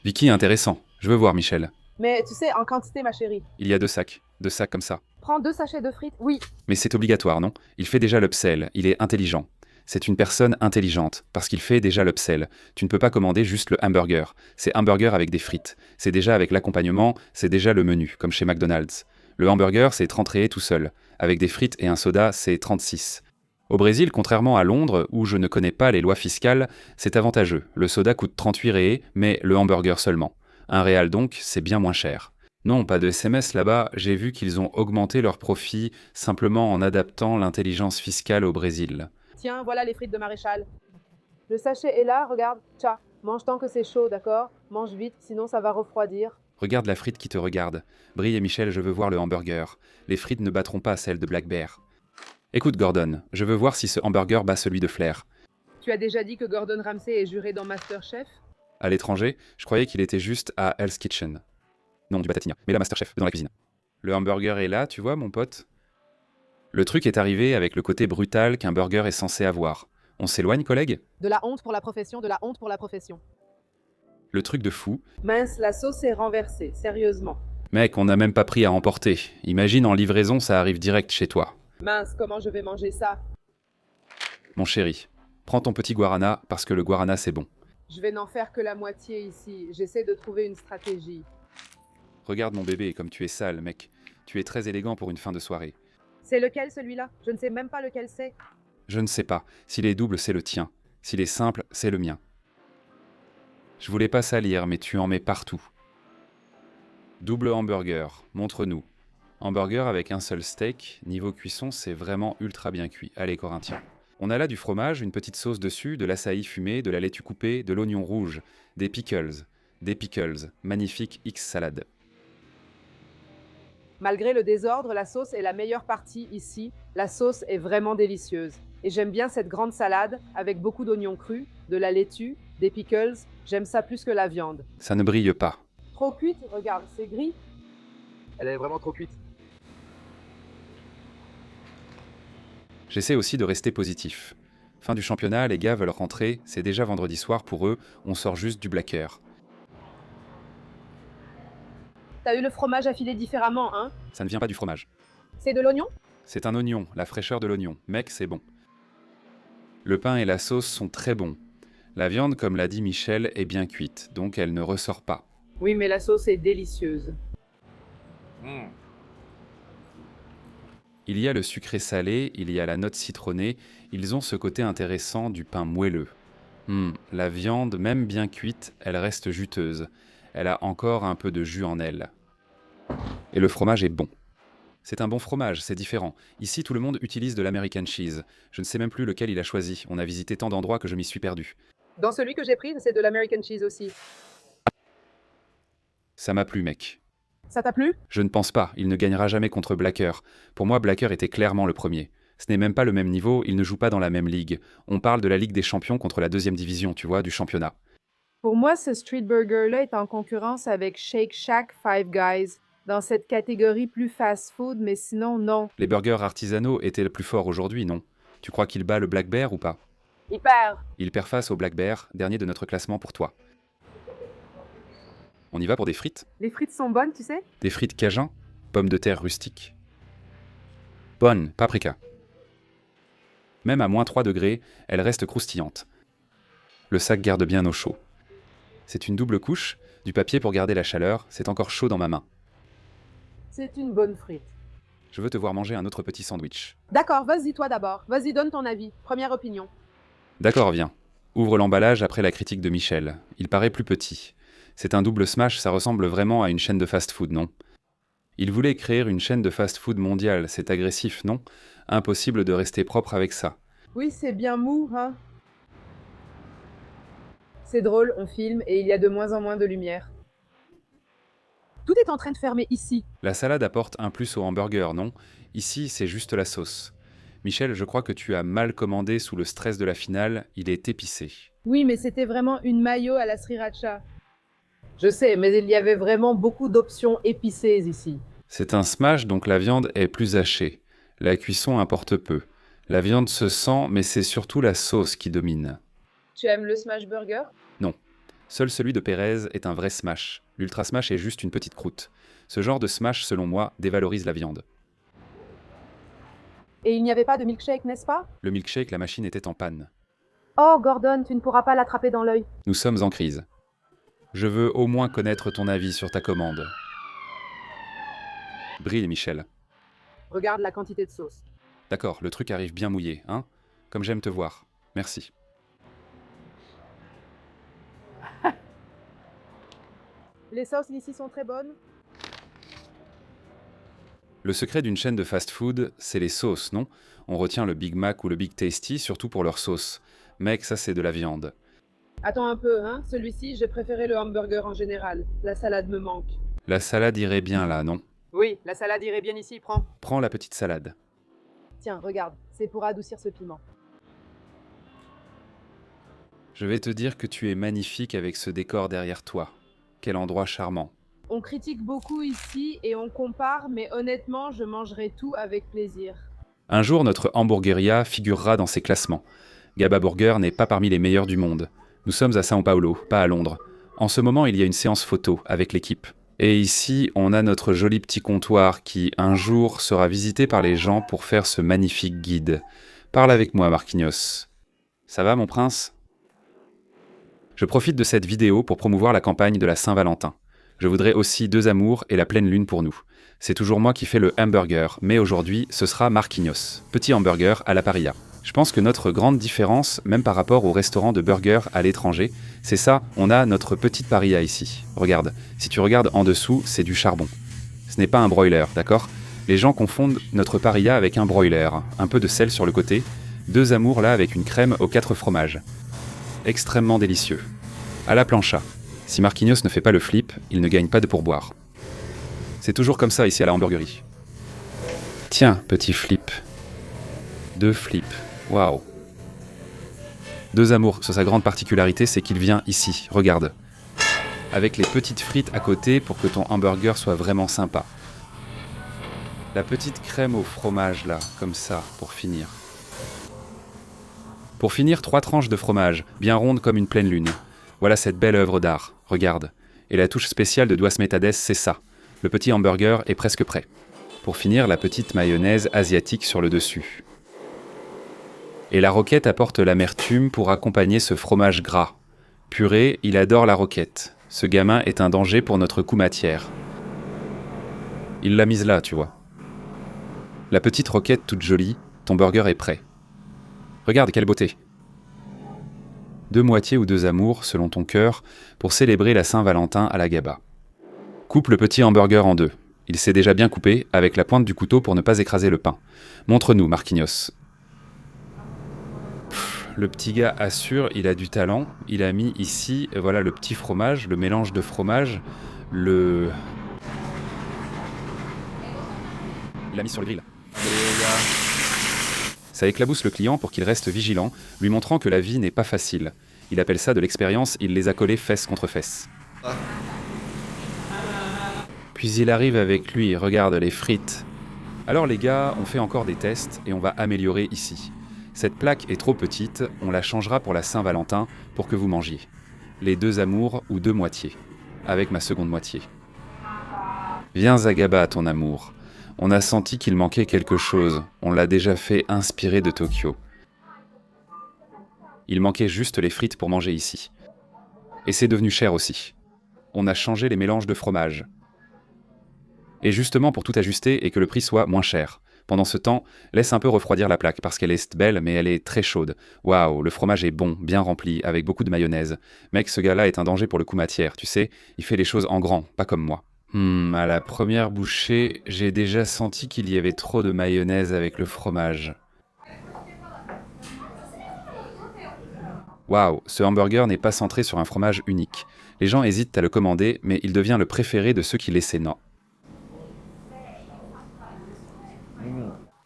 Vicky, intéressant. Je veux voir Michel. Mais tu sais, en quantité, ma chérie. Il y a 2 sacs. 2 sacs comme ça. Prends 2 sachets de frites, oui. Mais c'est obligatoire, non ? Il fait déjà l'upsell. Il est intelligent. C'est une personne intelligente, parce qu'il fait déjà l'upsell. Tu ne peux pas commander juste le hamburger. C'est hamburger avec des frites. C'est déjà avec l'accompagnement, c'est déjà le menu, comme chez McDonald's. Le hamburger, c'est 30 réés tout seul. Avec des frites et un soda, c'est 36. Au Brésil, contrairement à Londres, où je ne connais pas les lois fiscales, c'est avantageux. Le soda coûte 38 réés, mais le hamburger seulement. 1 réal donc, c'est bien moins cher. Non, pas de SMS là-bas, j'ai vu qu'ils ont augmenté leurs profits simplement en adaptant l'intelligence fiscale au Brésil. Tiens, voilà les frites de maréchal. Le sachet est là, regarde. Tcha, mange tant que c'est chaud, d'accord? Mange vite, sinon ça va refroidir. Regarde la frite qui te regarde. Brille et Michel, je veux voir le hamburger. Les frites ne battront pas celles de Black Bear. Écoute Gordon, je veux voir si ce hamburger bat celui de Flair. Tu as déjà dit que Gordon Ramsay est juré dans MasterChef? À l'étranger, je croyais qu'il était juste à Hell's Kitchen. Non, du Batatinha, mais là MasterChef, dans la cuisine. Le hamburger est là, tu vois mon pote? Le truc est arrivé avec le côté brutal qu'un burger est censé avoir. On s'éloigne, collègue? De la honte pour la profession, de la honte pour la profession. Le truc de fou. Mince, la sauce est renversée, sérieusement. Mec, on n'a même pas pris à emporter. Imagine en livraison, ça arrive direct chez toi. Mince, comment je vais manger ça? Mon chéri, prends ton petit guarana parce que le guarana c'est bon. Je vais n'en faire que la moitié ici. J'essaie de trouver une stratégie. Regarde mon bébé, comme tu es sale, mec. Tu es très élégant pour une fin de soirée. C'est lequel celui-là? Je ne sais même pas lequel c'est. Je ne sais pas. S'il est double, c'est le tien. S'il est simple, c'est le mien. Je voulais pas salir, mais tu en mets partout. Double hamburger, montre-nous. Hamburger avec un seul steak, niveau cuisson, c'est vraiment ultra bien cuit. Allez, Corinthien. On a là du fromage, une petite sauce dessus, de l'açaï fumé, de la laitue coupée, de l'oignon rouge, des pickles. Magnifique X salade. Malgré le désordre, la sauce est la meilleure partie ici. La sauce est vraiment délicieuse. Et j'aime bien cette grande salade avec beaucoup d'oignons crus, de la laitue, des pickles. J'aime ça plus que la viande. Ça ne brille pas. Trop cuite, regarde, c'est gris. Elle est vraiment trop cuite. J'essaie aussi de rester positif. Fin du championnat, les gars veulent rentrer, c'est déjà vendredi soir pour eux, on sort juste du Blacker. T'as eu le fromage affilé différemment, hein? Ça ne vient pas du fromage. C'est de l'oignon? C'est un oignon, la fraîcheur de l'oignon. Mec, c'est bon. Le pain et la sauce sont très bons. La viande, comme l'a dit Michel, est bien cuite, donc elle ne ressort pas. Oui, mais la sauce est délicieuse. Il y a le sucré salé, il y a la note citronnée, ils ont ce côté intéressant du pain moelleux. La viande, même bien cuite, elle reste juteuse. Elle a encore un peu de jus en elle. Et le fromage est bon. C'est un bon fromage, c'est différent. Ici, tout le monde utilise de l'American cheese. Je ne sais même plus lequel il a choisi. On a visité tant d'endroits que je m'y suis perdu. Dans celui que j'ai pris, c'est de l'American cheese aussi. Ça m'a plu, mec. Ça t'a plu? Je ne pense pas, il ne gagnera jamais contre Blacker. Pour moi, Blacker était clairement le premier. Ce n'est même pas le même niveau, il ne joue pas dans la même ligue. On parle de la Ligue des Champions contre la 2e division, tu vois, du championnat. Pour moi, ce street burger-là est en concurrence avec Shake Shack Five Guys, dans cette catégorie plus fast-food, mais sinon, non. Les burgers artisanaux étaient le plus fort aujourd'hui, non? Tu crois qu'il bat le Black Bear ou pas? Il perd. Il perd face au Black Bear, dernier de notre classement pour toi. On y va pour des frites? Les frites sont bonnes, tu sais? Des frites cajun? Pommes de terre rustiques? Bonne, paprika. Même à moins 3 degrés, elle reste croustillante. Le sac garde bien au chaud. C'est une double couche, du papier pour garder la chaleur, c'est encore chaud dans ma main. C'est une bonne frite. Je veux te voir manger un autre petit sandwich. D'accord, vas-y toi d'abord. Vas-y, donne ton avis. Première opinion. D'accord, viens. Ouvre l'emballage après la critique de Michel. Il paraît plus petit. C'est un double smash, ça ressemble vraiment à une chaîne de fast-food, non? Il voulait créer une chaîne de fast-food mondiale, c'est agressif, non? Impossible de rester propre avec ça. Oui, c'est bien mou, hein? C'est drôle, on filme et il y a de moins en moins de lumière. Tout est en train de fermer ici. La salade apporte un plus au hamburger, non? Ici, c'est juste la sauce. Michel, je crois que tu as mal commandé sous le stress de la finale, il est épicé. Oui, mais c'était vraiment une mayo à la sriracha. Je sais, mais il y avait vraiment beaucoup d'options épicées ici. C'est un smash, donc la viande est plus hachée. La cuisson importe peu. La viande se sent, mais c'est surtout la sauce qui domine. Tu aimes le smash burger? Non. Seul celui de Pérez est un vrai smash. L'ultra smash est juste une petite croûte. Ce genre de smash, selon moi, dévalorise la viande. Et il n'y avait pas de milkshake, n'est-ce pas? Le milkshake, la machine était en panne. Oh, Gordon, tu ne pourras pas l'attraper dans l'œil. Nous sommes en crise. Je veux au moins connaître ton avis sur ta commande. Brille, Michel. Regarde la quantité de sauce. D'accord, le truc arrive bien mouillé, hein? Comme j'aime te voir. Merci. Les sauces ici sont très bonnes. Le secret d'une chaîne de fast-food, c'est les sauces, non? On retient le Big Mac ou le Big Tasty, surtout pour leurs sauces. Mec, ça c'est de la viande. Attends un peu, hein. Celui-ci, j'ai préféré le hamburger en général. La salade me manque. La salade irait bien là, non? Oui, la salade irait bien ici, prends. Prends la petite salade. Tiens, regarde, c'est pour adoucir ce piment. Je vais te dire que tu es magnifique avec ce décor derrière toi. Quel endroit charmant. On critique beaucoup ici et on compare, mais honnêtement, je mangerai tout avec plaisir. Un jour, notre hamburgeria figurera dans ces classements. Gaba Burger n'est pas parmi les meilleurs du monde. Nous sommes à São Paulo, pas à Londres. En ce moment, il y a une séance photo avec l'équipe. Et ici, on a notre joli petit comptoir qui, un jour, sera visité par les gens pour faire ce magnifique guide. Parle avec moi, Marquinhos. Ça va, mon prince? Je profite de cette vidéo pour promouvoir la campagne de la Saint-Valentin. Je voudrais aussi 2 amours et la pleine lune pour nous. C'est toujours moi qui fais le hamburger, mais aujourd'hui, ce sera Marquinhos. Petit hamburger à la parilla. Je pense que notre grande différence, même par rapport aux restaurants de burgers à l'étranger, c'est ça, on a notre petite parilla ici. Regarde, si tu regardes en dessous, c'est du charbon. Ce n'est pas un broiler, d'accord? Les gens confondent notre parilla avec un broiler. Un peu de sel sur le côté, 2 amours là avec une crème aux 4 fromages. Extrêmement délicieux. À la plancha. Si Marquinhos ne fait pas le flip, il ne gagne pas de pourboire. C'est toujours comme ça ici à la hamburgerie. Tiens, petit flip. 2 flips. Waouh. 2 amours, sa grande particularité, c'est qu'il vient ici, regarde. Avec les petites frites à côté pour que ton hamburger soit vraiment sympa. La petite crème au fromage là, comme ça, pour finir. Pour finir, 3 tranches de fromage, bien rondes comme une pleine lune. Voilà cette belle œuvre d'art, regarde. Et la touche spéciale de Duas Metades, c'est ça. Le petit hamburger est presque prêt. Pour finir, la petite mayonnaise asiatique sur le dessus. Et la roquette apporte l'amertume pour accompagner ce fromage gras. Purée, il adore la roquette. Ce gamin est un danger pour notre coût matière. Il l'a mise là, tu vois. La petite roquette toute jolie, ton burger est prêt. Regarde, quelle beauté! 2 moitiés ou 2 amours, selon ton cœur, pour célébrer la Saint-Valentin à la GABA. Coupe le petit hamburger en 2. Il s'est déjà bien coupé, avec la pointe du couteau pour ne pas écraser le pain. Montre-nous, Marquinhos. Le petit gars assure, il a du talent. Il a mis ici, voilà, le petit fromage, le mélange de fromage, il l'a mis sur le grill. Ça éclabousse le client pour qu'il reste vigilant, lui montrant que la vie n'est pas facile. Il appelle ça de l'expérience, il les a collés fesse contre fesse. Puis il arrive avec lui, regarde les frites. Alors les gars, on fait encore des tests et on va améliorer ici. Cette plaque est trop petite, on la changera pour la Saint-Valentin pour que vous mangiez. Les 2 amours ou 2 moitiés, avec ma seconde moitié. Viens à GABA, ton amour. On a senti qu'il manquait quelque chose, on l'a déjà fait inspirer de Tokyo. Il manquait juste les frites pour manger ici. Et c'est devenu cher aussi. On a changé les mélanges de fromage. Et justement pour tout ajuster et que le prix soit moins cher. Pendant ce temps, laisse un peu refroidir la plaque parce qu'elle est belle mais elle est très chaude. Waouh, le fromage est bon, bien rempli, avec beaucoup de mayonnaise. Mec, ce gars-là est un danger pour le coup matière, tu sais, il fait les choses en grand, pas comme moi. À la première bouchée, j'ai déjà senti qu'il y avait trop de mayonnaise avec le fromage. Waouh, ce hamburger n'est pas centré sur un fromage unique. Les gens hésitent à le commander, mais il devient le préféré de ceux qui l'essaient. Non.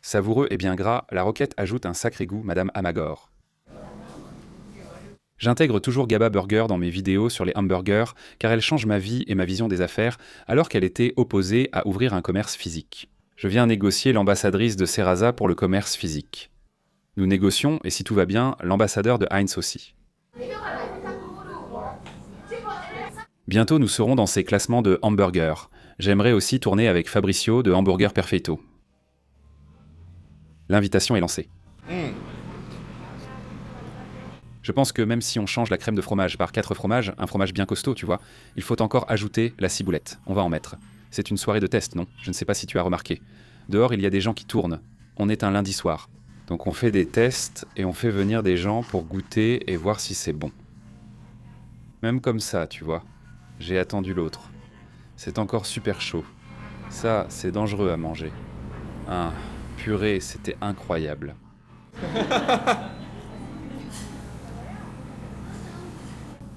Savoureux et bien gras, la roquette ajoute un sacré goût, Madame Amagor. J'intègre toujours GABA Burger dans mes vidéos sur les hamburgers car elle change ma vie et ma vision des affaires alors qu'elle était opposée à ouvrir un commerce physique. Je viens négocier l'ambassadrice de Serasa pour le commerce physique. Nous négocions, et si tout va bien, l'ambassadeur de Heinz aussi. Bientôt nous serons dans ces classements de hamburgers. J'aimerais aussi tourner avec Fabricio de Hamburger Perfetto. L'invitation est lancée. Je pense que même si on change la crème de fromage par 4 fromages, un fromage bien costaud, tu vois, il faut encore ajouter la ciboulette. On va en mettre. C'est une soirée de test, non? Je ne sais pas si tu as remarqué. Dehors, il y a des gens qui tournent. On est un lundi soir. Donc on fait des tests et on fait venir des gens pour goûter et voir si c'est bon. Même comme ça, tu vois. J'ai attendu l'autre. C'est encore super chaud. Ça, c'est dangereux à manger. Ah, purée, c'était incroyable.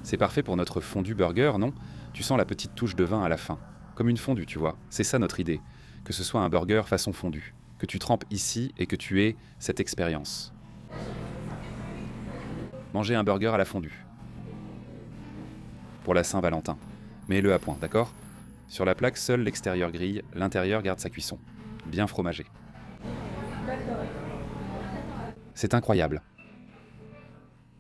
C'est parfait pour notre fondu burger, non? Tu sens la petite touche de vin à la fin. Comme une fondue, tu vois. C'est ça notre idée. Que ce soit un burger façon fondue. Que tu trempes ici et que tu aies cette expérience. Manger un burger à la fondue. Pour la Saint-Valentin. Mets-le à point, d'accord? Sur la plaque, seul l'extérieur grille, l'intérieur garde sa cuisson. Bien fromagé. C'est incroyable.